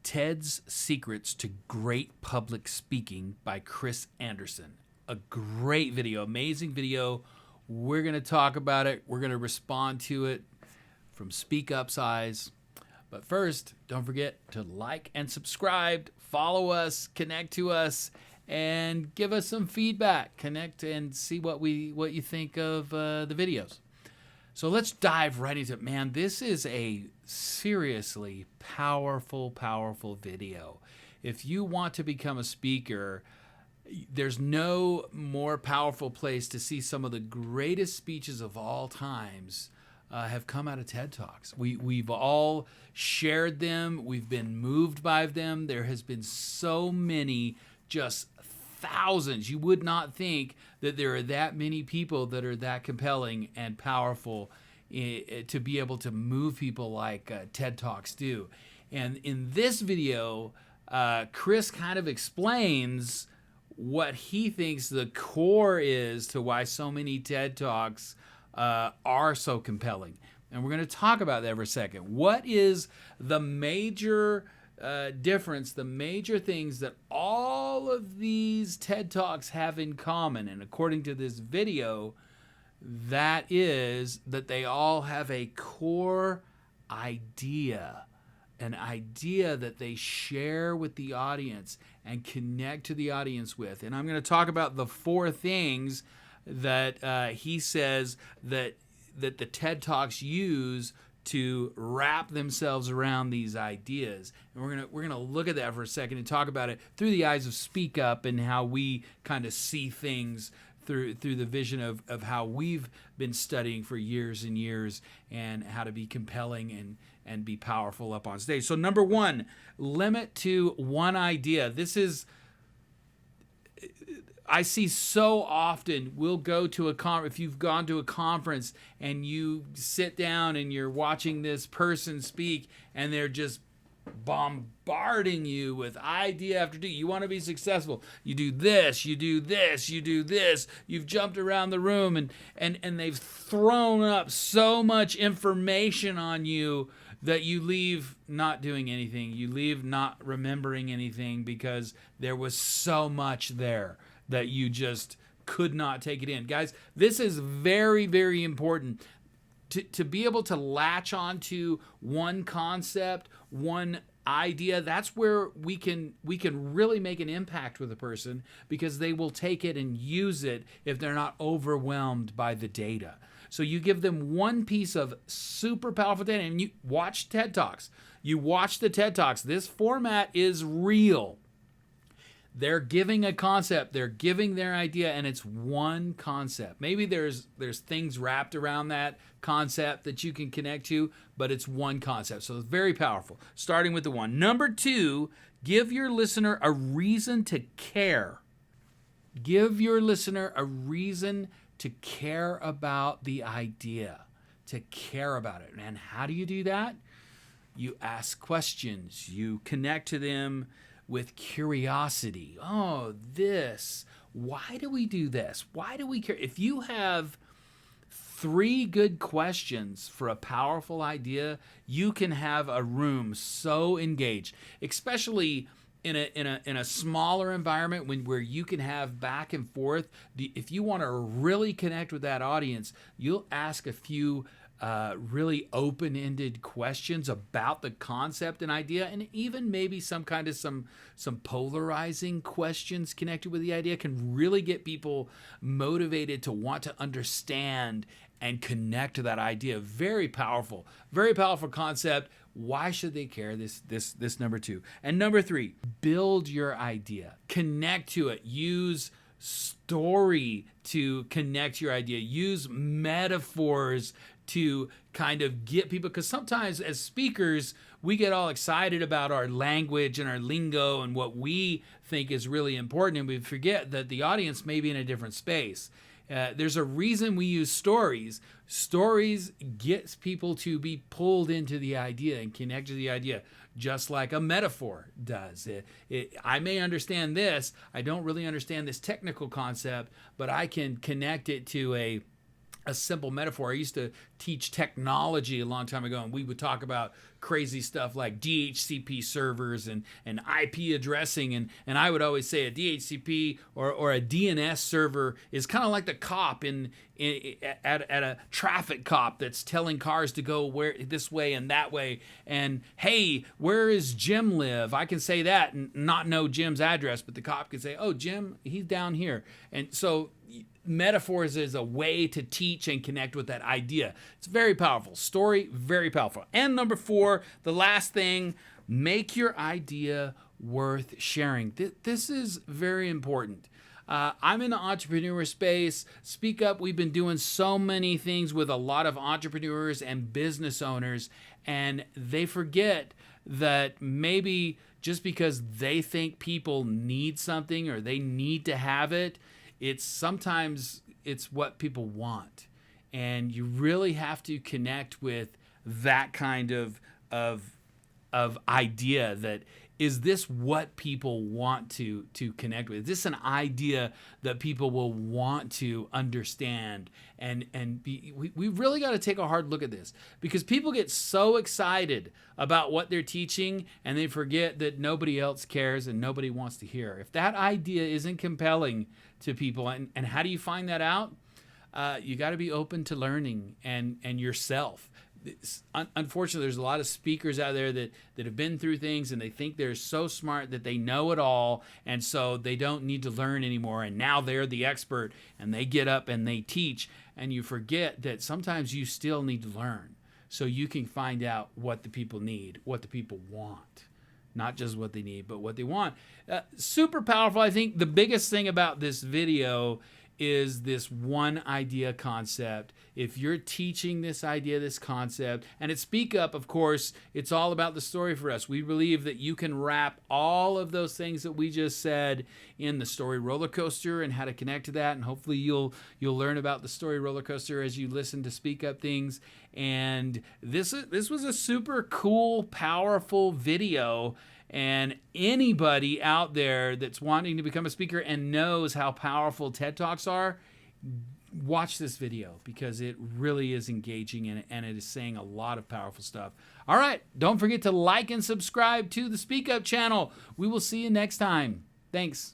TED's Secrets to Great Public Speaking by Chris Anderson. A great video, amazing video. We're going to talk about it. We're going to respond to it from SpeakUp's eyes. But first, don't forget to like and subscribe, follow us, connect to us, and give us some feedback. Connect and see what you think of the videos. So let's dive right into it. Man, this is a seriously powerful, powerful video. If you want to become a speaker, there's no more powerful place to see some of the greatest speeches of all times have come out of TED Talks. We've all shared them. We've been moved by them. There has been so many, just thousands. You would not think that there are that many people that are that compelling and powerful to be able to move people like TED Talks do. And in this video, Chris kind of explains what he thinks the core is to why so many TED Talks are so compelling. And we're going to talk about that for a second. What is the major difference, the major things that all of these TED Talks have in common? And according to this video, that is that they all have a core idea, an idea that they share with the audience and connect to the audience with. And I'm going to talk about the 4 things that he says that the TED Talks use to wrap themselves around these ideas. And we're gonna look at that for a second and talk about it through the eyes of SpeakUp and how we kind of see things through the vision of how we've been studying for years and years, and how to be compelling and be powerful up on stage. So number 1, limit to one idea. This is, I see so often, we'll go to a conference. If you've gone to a conference and you sit down and you're watching this person speak and they're just bombarding you with idea after idea. You want to be successful. You do this, you do this, you do this. You've jumped around the room and they've thrown up so much information on you that you leave not doing anything. You leave not remembering anything because there was so much there that you just could not take it in. Guys, this is very, very important. To be able to latch onto one concept, one idea, that's where we can really make an impact with a person, because they will take it and use it if they're not overwhelmed by the data. So you give them one piece of super powerful data, and you watch TED Talks. You watch the TED Talks. This format is real. They're giving a concept, they're giving their idea, and it's one concept. Maybe there's things wrapped around that concept that you can connect to, but it's one concept. So it's very powerful. Starting with the 1. Number 2, give your listener a reason to care. Give your listener a reason to care about the idea, to care about it. And how do you do that? You ask questions. You connect to them with curiosity. Oh, this. Why do we do this? Why do we care? If you have 3 good questions for a powerful idea, you can have a room so engaged, especially in a smaller environment where you can have back and forth. If you want to really connect with that audience, you'll ask a few really open-ended questions about the concept and idea, and even maybe some polarizing questions connected with the idea can really get people motivated to want to understand and connect to that idea. Very powerful concept. Why should they care? This number 2. And number 3, build your idea. Connect to it. Use story to connect your idea. Use metaphors to kind of get people, because sometimes as speakers, we get all excited about our language and our lingo and what we think is really important, and we forget that the audience may be in a different space. There's a reason we use stories. Stories gets people to be pulled into the idea and connect to the idea, just like a metaphor does. I may understand this. I don't really understand this technical concept, but I can connect it to a a simple metaphor. I used to teach technology a long time ago, and we would talk about crazy stuff like DHCP servers and IP addressing. And I would always say a DHCP or a DNS server is kind of like the cop at a traffic cop that's telling cars to go this way and that way. And hey, where is Jim live? I can say that and not know Jim's address, but the cop can say, oh, Jim, he's down here. And so metaphors is a way to teach and connect with that idea. It's very powerful. Story, very powerful. And number 4, the last thing, make your idea worth sharing. This is very important. I'm in the entrepreneur space. SpeakUp, we've been doing so many things with a lot of entrepreneurs and business owners, and they forget that maybe just because they think people need something or they need to have it, sometimes it's what people want. And you really have to connect with that kind of idea. That is this what people want to connect with? Is this an idea that people will want to understand? We really got to take a hard look at this, because people get so excited about what they're teaching and they forget that nobody else cares and nobody wants to hear. If that idea isn't compelling to people, and how do you find that out? You got to be open to learning and yourself. Unfortunately, there's a lot of speakers out there that have been through things and they think they're so smart that they know it all, and so they don't need to learn anymore, and now they're the expert and they get up and they teach, and you forget that sometimes you still need to learn so you can find out what the people need, what the people want. Not just what they need, but what they want. Super powerful. I think the biggest thing about this video is this one idea concept. If you're teaching this idea, this concept, and at SpeakUp, of course, it's all about the story for us. We believe that you can wrap all of those things that we just said in the story roller coaster and how to connect to that. And hopefully you'll learn about the story roller coaster as you listen to SpeakUp things. And this was a super cool, powerful video. And anybody out there that's wanting to become a speaker and knows how powerful TED Talks are, watch this video, because it really is engaging and it is saying a lot of powerful stuff. All right, don't forget to like and subscribe to the SpeakUp channel. We will see you next time. Thanks.